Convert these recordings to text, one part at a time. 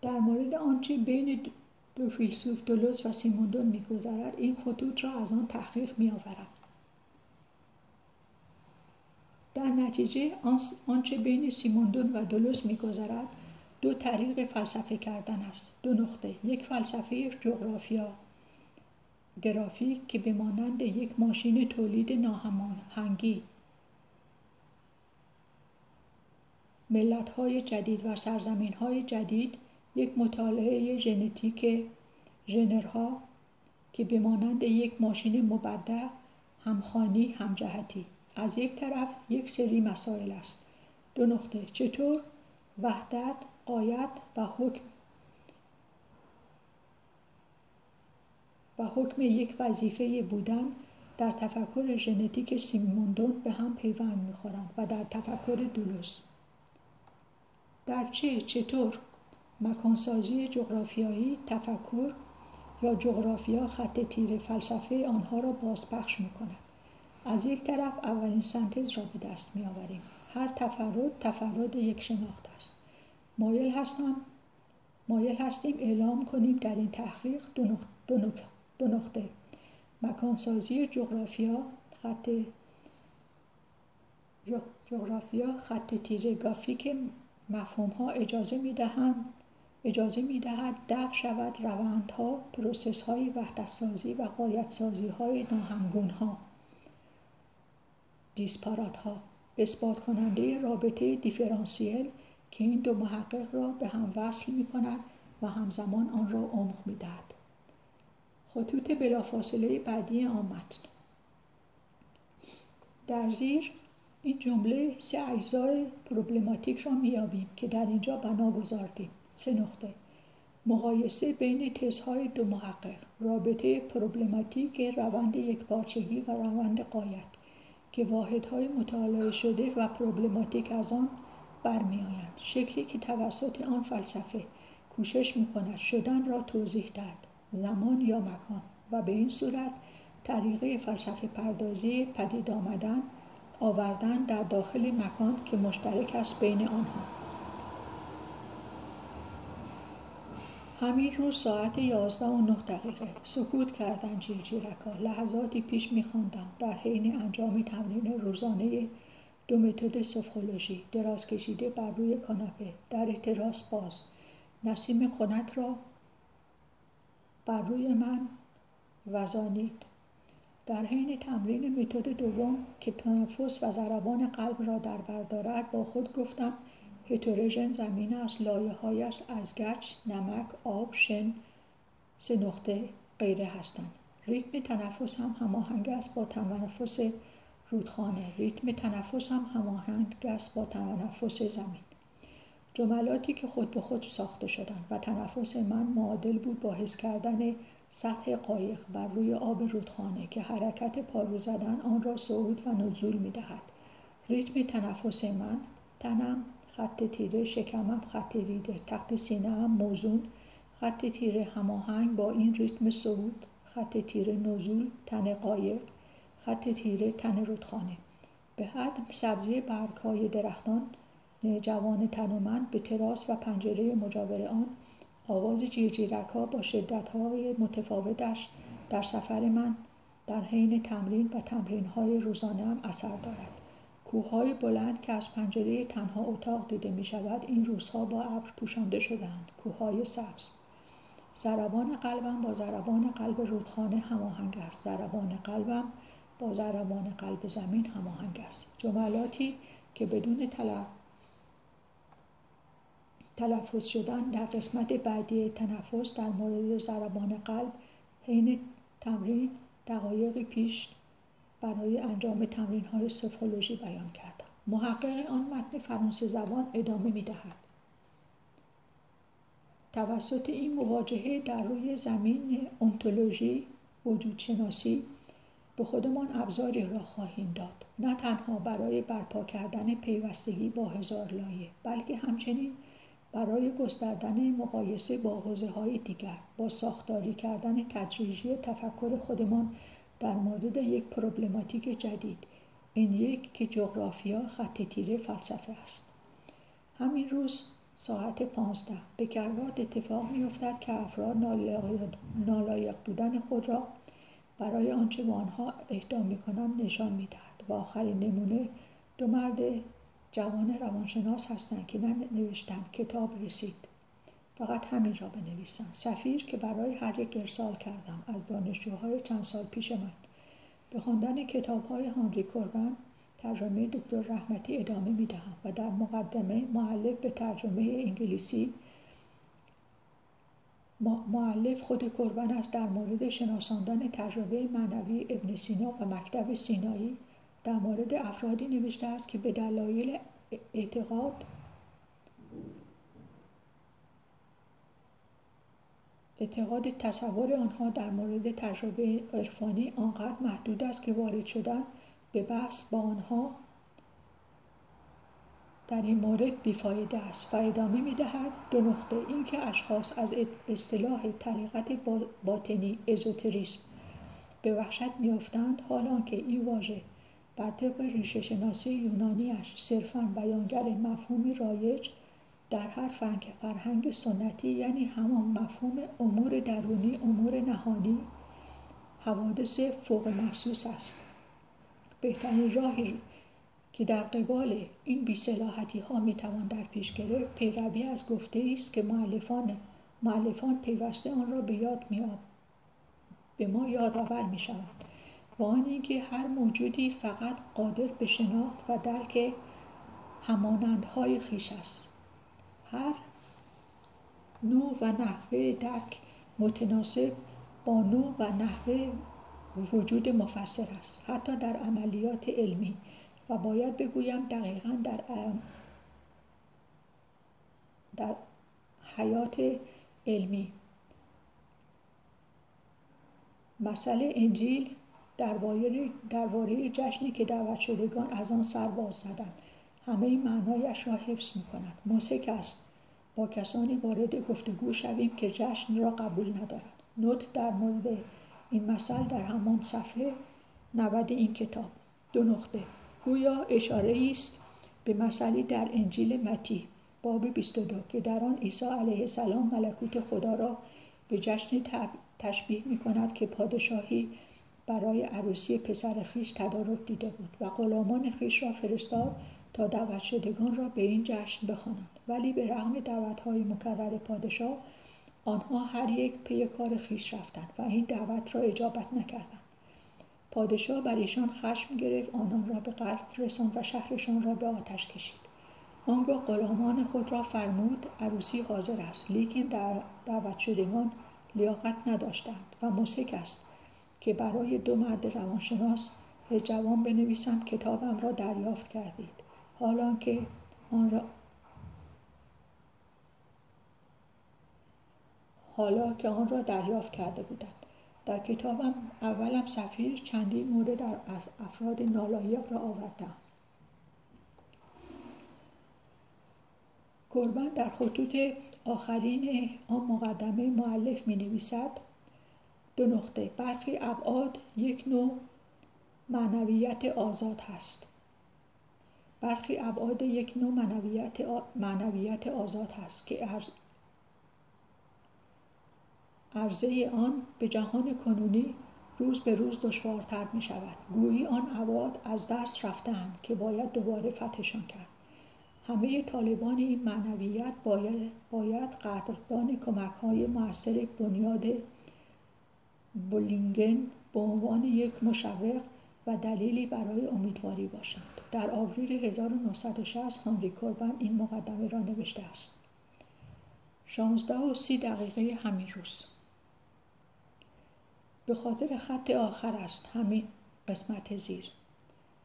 در مورد آنچه بین دو فیلسوف دولوس و سیموندون می‌گذرد این خطوط را از آن تحقیق می‌آورم. در نتیجه آنچه بین سیموندون و دولوس می‌گذرد دو طریق فلسفه کردن است. دو نقطه. یک فلسفه جغرافیا گرافیک که به مانند یک ماشین تولید ناهماهنگی ملت‌های جدید و سرزمین‌های جدید، یک مطالعه ژنتیک ژنرها که به مانند یک ماشین مبدع همخوانی همجهتی. از یک طرف یک سری مسائل است. دو نقطه. چطور وحدت، غایت و حکم یک وظیفه بودن در تفکر ژنتیک سیموندون به هم پیوند می‌خورند و در تفکر دولوس. در چطور مکانسازی جغرافیایی تفکر یا جغرافیا خط تیر فلسفه آنها را بازپخش می‌کند. از یک طرف اولین سنتز را به دست می‌آوریم. هر تفرد یک شناخت است. مایل هستیم اعلام کنیم در این تحقیق دو نقطه. مکانسازی جغرافیا خط تیر گرافیک مفهوم‌ها اجازه می‌دهد دفع شود روندها، پروسس‌های وحدت‌سازی و غایت‌سازی‌های ناهمگون‌ها، دیسپارات‌ها، اثبات کننده رابطه دیفرانسیل که این دو محقق را به هم وصل می‌کند و همزمان آن را عمق می‌دهد. خطوط بلافاصله بعدی متن. در زیر این جمله 3 اجزای پروبلماتیک را می‌یابیم که در اینجا بنا گذاردیم. 3 نقطه. مقایسه بین تزهای دو محقق، رابطه پروبلماتیک روند یکپارچگی و روند غایت که واحدهای مطالعه شده و پروبلماتیک از آن برمی‌آیند، شکلی که توسط آن فلسفه کوشش می‌کند شدن را توضیح دهد، زمان یا مکان، و به این صورت طریقه فلسفه پردازی پدید آوردن در داخل مکان که مشترک است بین آنها. همین روز ساعت 11:09 سکوت کردند جیرجیرک‌ها. لحظاتی پیش می‌خواندند در حین انجام تمرین روزانه 2 متد سوفولوژی. دراز کشیده بر روی کاناپه، در تراس باز، نسیم خنک را بر روی من وزانید. در حین تمرین متد دوم که تنفس و ضربان قلب را در بر دارد با خود گفتم هتروژن زمین است، لایه‌هایش از گچ، نمک، آب، شن 3 نقطه غیره هستند. ریتم تنفس هم هماهنگ است با تنفس رودخانه. ریتم تنفس هم هماهنگ است با تنفس زمین. جملاتی که خود به خود ساخته شدند و تنفس من معادل بود با حس کردن سطح قایق بر روی آب رودخانه که حرکت پارو زدن آن را صعود و نزول می‌دهد. ریتم تنفس من، تنم خط تیره، شکمم خط ریده، تخت سینه‌ام موزون، خط تیره هماهنگ با این ریتم صعود، خط تیره نزول، تن قایق، خط تیره تن رودخانه. به حد سبزی برگ‌های درختان جوان تنومند به تراس و پنجره مجاور آن، آواز جیرجیرک‌ها با شدت‌های متفاوتش در سفر من در حین تمرین و تمرین‌های روزانه‌ام اثر دارد. کوه‌های بلند که از پنجره تنها اتاق دیده می‌شود این روزها با ابر پوشانده شده‌اند. کوه‌های سبز. ضربان قلبم با ضربان قلب رودخانه هماهنگ است. ضربان قلبم با ضربان قلب زمین هماهنگ است. جملاتی که بدون تلفظ شدن در قسمت بعدی تنفس در مورد ضربان قلب حین تمرین دقایقی پیش برای انجام تمرین‌های سوفولوژی بیان کردم. محقق آن متن فرانسه زبان ادامه می‌دهد. توسط این مواجهه در روی زمین انتولوژی وجودشناسی به خودمان ابزاری را خواهیم داد، نه تنها برای برپا کردن پیوستگی با هزار لایه، بلکه همچنین برای گستردن مقایسه با حوزه‌های دیگر، با ساختاری کردن تدریجی تفکر خودمان در مورد یک پروبلماتیک جدید، این یک که جغرافیا خط تیره فلسفه است. همین روز ساعت 15 به کرات اتفاق می‌افتد که افراد نالایق بودن خود را برای آنچه به آنها اهدا می‌کنند نشان می‌دهد و آخرین نمونه دو مرد جوان روانشناس هستند که ننوشتند کتاب رسید، فقط همین را بنویسند. سفیر که برای هر یک ارسال کردم از دانشجوهای چند سال پیش من به خواندن کتاب‌های هانری کوربن ترجمه دکتر رحمتی ادامه می‌دهم و در مقدمه مؤلف به ترجمه انگلیسی مؤلف خود کوربن است در مورد شناساندن تجربه معنوی ابن سینا و مکتب سینایی در مورد افرادی نوشته است که به دلایل اعتقاد تصور آنها در مورد تجربه عرفانی آنقدر محدود است که وارد شدن به بحث با آنها در این مورد بیفایده است. و ادامه می‌دهد: دو نقطه این که اشخاص از اصطلاح طریقت باطنی ازوتریسم به وحشت می‌افتند، حال آنکه این واژه بر طبق ریشه شناسی یونانیش صرفاً بیانگر مفهومی رایج در هر فرهنگ سنتی، یعنی همان مفهوم امور درونی، امور نهانی، حوادث فوق محسوس است. بهترین راهی که در قبال این بی‌صلاحی‌ها می‌توان در پیش گرفت پیروی از گفته‌ای است که مؤلفان پیوسته آن را به ما یادآور می‌شوند، و آن اینکه هر موجودی فقط قادر به شناخت و درک همانندهای خویش است. هر نوع و نحوه درک متناسب با نوع و نحوه وجود مفسر است، حتی در عملیات علمی، و باید بگویم دقیقاً در حیات علمی. مسئله انجیل درباره جشنی که دعوت شدگان از آن سر باز زدند همه معنایش را حفظ می‌کند. مضحک است با کسانی وارد گفتگو شویم که جشن را قبول ندارند. نوت در مورد این مسئله در همان صفحه 90 این کتاب. دو نقطه گویا اشاره‌ای است به مسئله در انجیل متی باب 22 که در آن عیسی علیه السلام ملکوت خدا را به جشن تشبیه می‌کند که پادشاهی برای عروسی پسر خویش تدارک دیده بود و غلامان خویش را فرستاد تا دعوت شدگان را به این جشن بخوانند. ولی به رغم دعوت‌های مکرر پادشاه، آنها هر یک پی کار خویش رفتند و این دعوت را اجابت نکردند. پادشاه بر ایشان خشم گرفت، آنان را به قتل رساند و شهرشان را به آتش کشید. آنگاه غلامان خود را فرمود عروسی حاضر است، لیکن دعوت شدگان لیاقت نداشتند. و مضحک است که برای دو مرد روانشناس جوان بنویسند کتابم را دریافت کردید، حالا که آن را دریافت کرده بودند. در کتابم اولم سفیر چندین مورد از افراد نالایق را آوردم. کوربن در خطوط آخرین آن مقدمه مؤلف می‌نویسد: دو نقطه برخی ابعاد یک نوع معنویت آزاد هست. برخی ابعاد یک نوع معنویت آزاد هست که عرضه آن به جهان کنونی روز به روز دشوارتر می شود. گویی آن ابعاد از دست رفته‌اند که باید دوباره فتحشان کرد. همه طالبان این معنویت باید قدردان کمک‌های مؤثر بنیاد بولینگن به عنوان یک مشوق و دلیلی برای امیدواری باشند. در آوریل 1960 هانری کوربن این مقدمه را نوشته است. 16:30 همین روز. به خاطر خط آخر است همین قسمت زیر.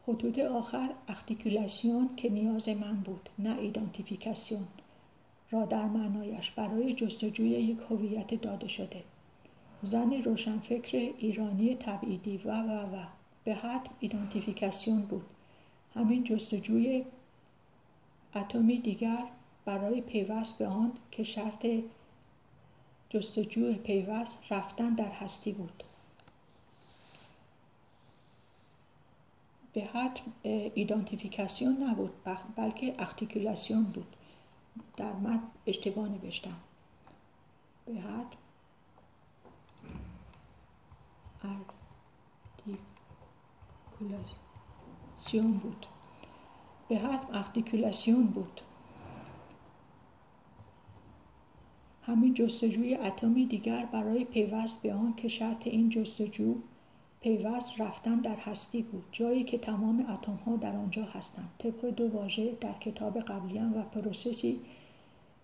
خطوط آخر ارتیکولاسیون که نیاز من بود، نه ایدانتیفیکاسیون را در معنایش برای جستجوی یک هویت داده شده. زن روشنفکر ایرانی تبعیدی و به حد ایدانتیفیکاسیون بود. همین جستجوی اتمی دیگر برای پیوست به آن که شرط جستجوی پیوست رفتن در هستی بود. به حد ایدانتیفیکاسیون نبود، بلکه ارتیکولاسیون بود. در متن اشتباه نوشتم. به حد ارتیکولاسیون بود. به حد ارتیکولاسیون بود. همین جستجوی اتمی دیگر برای پیوست به آن که شرط این جستجو پیوست رفتن در هستی بود، جایی که تمام اتم‌ها در آنجا هستند، طبق دو واژه در کتاب قبلی‌ام و پروسسی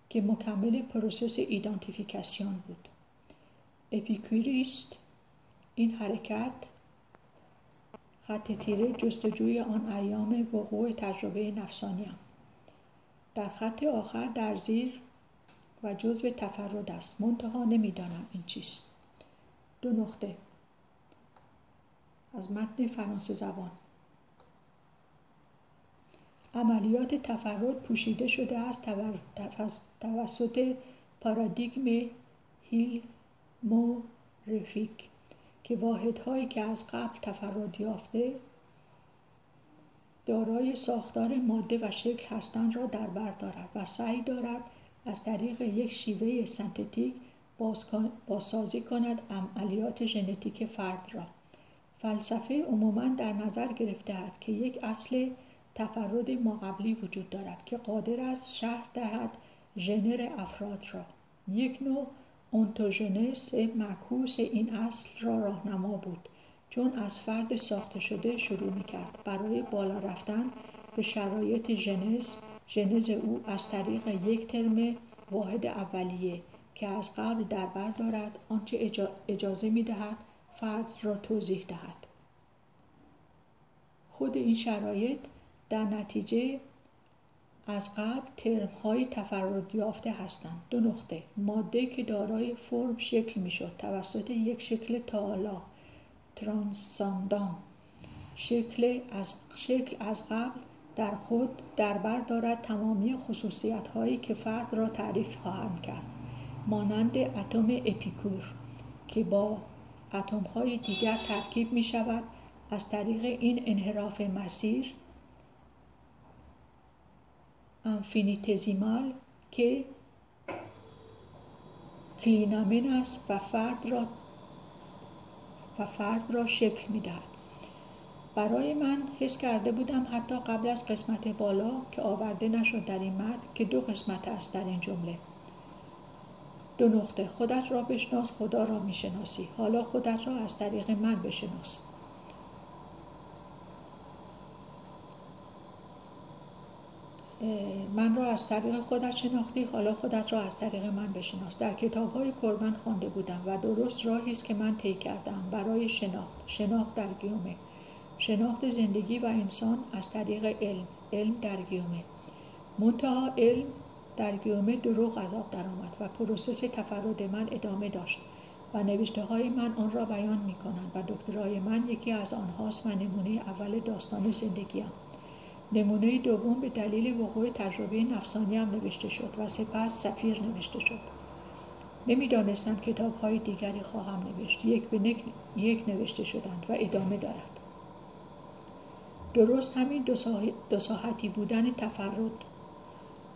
که مکمل پروسس ایدانتیفیکاسیون بود. اپیکوریست این حرکت خط تیره جستجوی آن ایام وقوع تجربه نفسانیم. در خط آخر در زیر و جزو تفرد است، منتها نمیدانم این چیست. 2 نقطه از متن فرانسه زبان. عملیات تفرد پوشیده شده است توسط پارادیگم هیلمورفیک که واحدهایی که از قبل تفرد یافته دارای ساختار ماده و شکل هستند را در بر دارد و سعی دارد از طریق یک شیوه سنتتیک بازسازی کند عملیات ژنتیک فرد را. فلسفه عموماً در نظر گرفته است که یک اصل تفرد ماقبلی وجود دارد که قادر است شرح دهد ژنر افراد را. یک نوع اونتوژنس معکوس این اصل را راهنما بود، چون از فرد ساخته شده شروع می‌کرد برای بالا رفتن به شرایط ژنز او از طریق یک ترم واحد اولیه که از قبل در بر دارد آنچه اجازه می‌دهد فرد را توضیح دهد. خود این شرایط در نتیجه از قبل ترم‌های تفرد یافته هستند. 2 نقطه ماده که دارای فرم شکل می‌شد توسط یک شکل تعالی ترانساندان. شکل از قبل در خود در بر دارد تمامی خصوصیت‌هایی که فرد را تعریف خواهند کرد، مانند اتم اپیکور که با اتم‌های دیگر ترکیب می‌شود از طریق این انحراف مسیر انفینیتزیمال که کلینامن است و فرد را شکل می‌دهد. برای من حس کرده بودم حتی قبل از قسمت بالا که آورده نشد در این متن که 2 قسمت است در این جمله. 2 نقطه خودت را بشناس، خدا را می‌شناسی. حالا خودت را از طریق من بشناس. من را از طریق خودت شناختی، حالا خودت را از طریق من بشناس. در کتاب‌های کرمن خوانده بودم و درست راهی است که من طی کردم برای شناخت در گیومه، شناخت زندگی و انسان از طریق علم در گیومه. منتها علم در گیومه دروغ از آب درآمد و پروسس تفرد من ادامه داشت و نوشته‌های من آن را بیان می‌کنند و دکترای من یکی از آنهاست و نمونه اول داستان زندگیم. نمونه دوم به دلیل وقوع تجربه نفسانی هم نوشته شد و سپس سفیر نوشته شد. نمی‌دانستم کتاب‌های دیگری خواهم نوشت. یک نوشته شدند و ادامه دارد. درست همین دو ساحتی بودن تفرد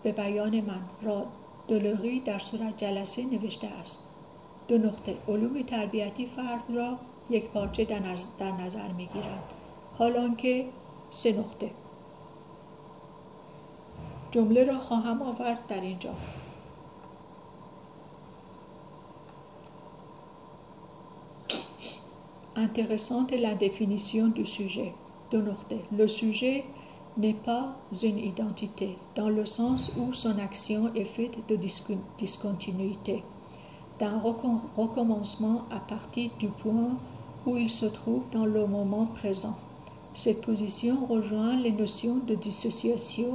به بیان من را دلوغی در صورت جلسه نوشته است. 2 نقطه علوم تربیتی فرد را یک پارچه در نظر می‌گیرند، حالانکه 3 نقطه جمله را خواهم آورد در اینجا. Intéressante la définition du sujet. 2 نقطه Le sujet n'est pas une identité, dans le sens où son action est faite de discontinuité, d'un recommencement à partir du point où il se trouve dans le moment présent. Cette position rejoint les notions de dissociation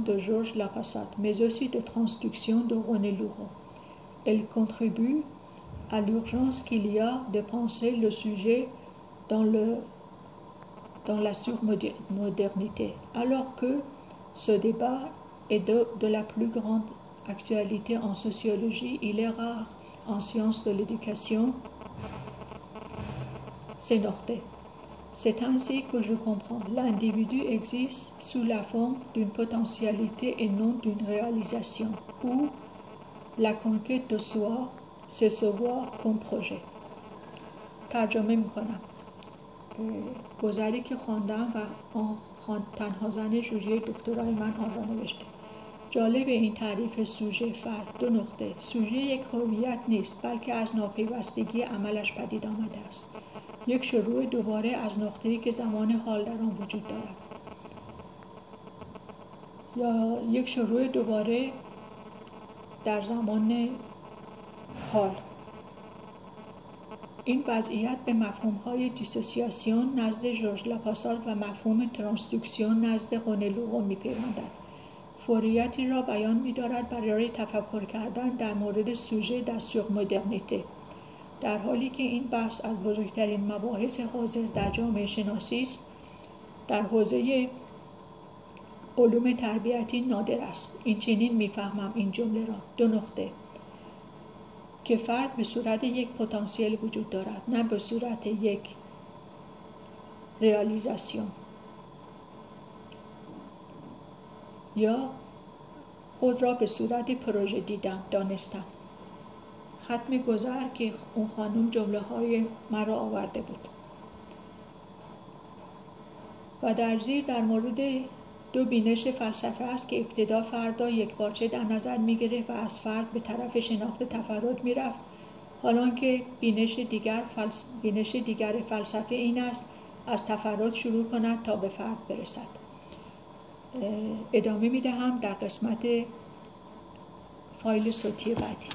de Georges Lapassade, mais aussi de transduction de René Louraud. Elle contribue à l'urgence qu'il y a de penser le sujet dans la surmodernité, alors que ce débat est de la plus grande actualité en sociologie, il est rare en sciences de l'éducation. C'est noté. C'est ainsi que je comprends. L'individu existe sous la forme d'une potentialité et non d'une réalisation, où la conquête de soi, c'est se voir comme projet. ترجمه میکنم. گذری که خواندم و تنها زن جوری دکترای من آن را نوشته. جالب این تعریف سوژه فرد. 2 نقطه. سوژه یک هویت نیست، بلکه از ناپیوستگی عملش پدید آمده است. یک شروع دوباره از نقطه‌ای که زمان حال در آن وجود دارد، یا یک شروع دوباره در زمان حال. این وضعیت به مفهوم‌های دیسوسیاسیون نزد ژورژ لاپاسال و مفهوم ترانسدوکسیون نزد قونلوغو می‌پیوندد. فوریتی را بیان می‌دارد برای تفکر کردن در مورد سوژه در سورمدرنیته، در حالی که این بحث از بزرگترین مباحث حاضر در جامعه شناسی است. در حوزه علوم تربیتی نادر است. این چنین می‌فهمم این جمله را. 2 نقطه. که فرد به صورت یک پتانسیل وجود دارد، نه به صورت یک ریالیزاسیون، یا خود را به صورت پروژه دیدن دانستم. ختم گذر که اون خانم جمله های مرا آورده بود. و در زیر در مورد 2 بینش فلسفه است که ابتدا فرد را یکپارچه در نظر می گرفت و از فرد به طرف شناخت تفرد می رفت، حالان که بینش دیگر فلسفه این است از تفرد شروع کند تا به فرد برسد. ادامه می دهم در قسمت فایل صوتی بعدی.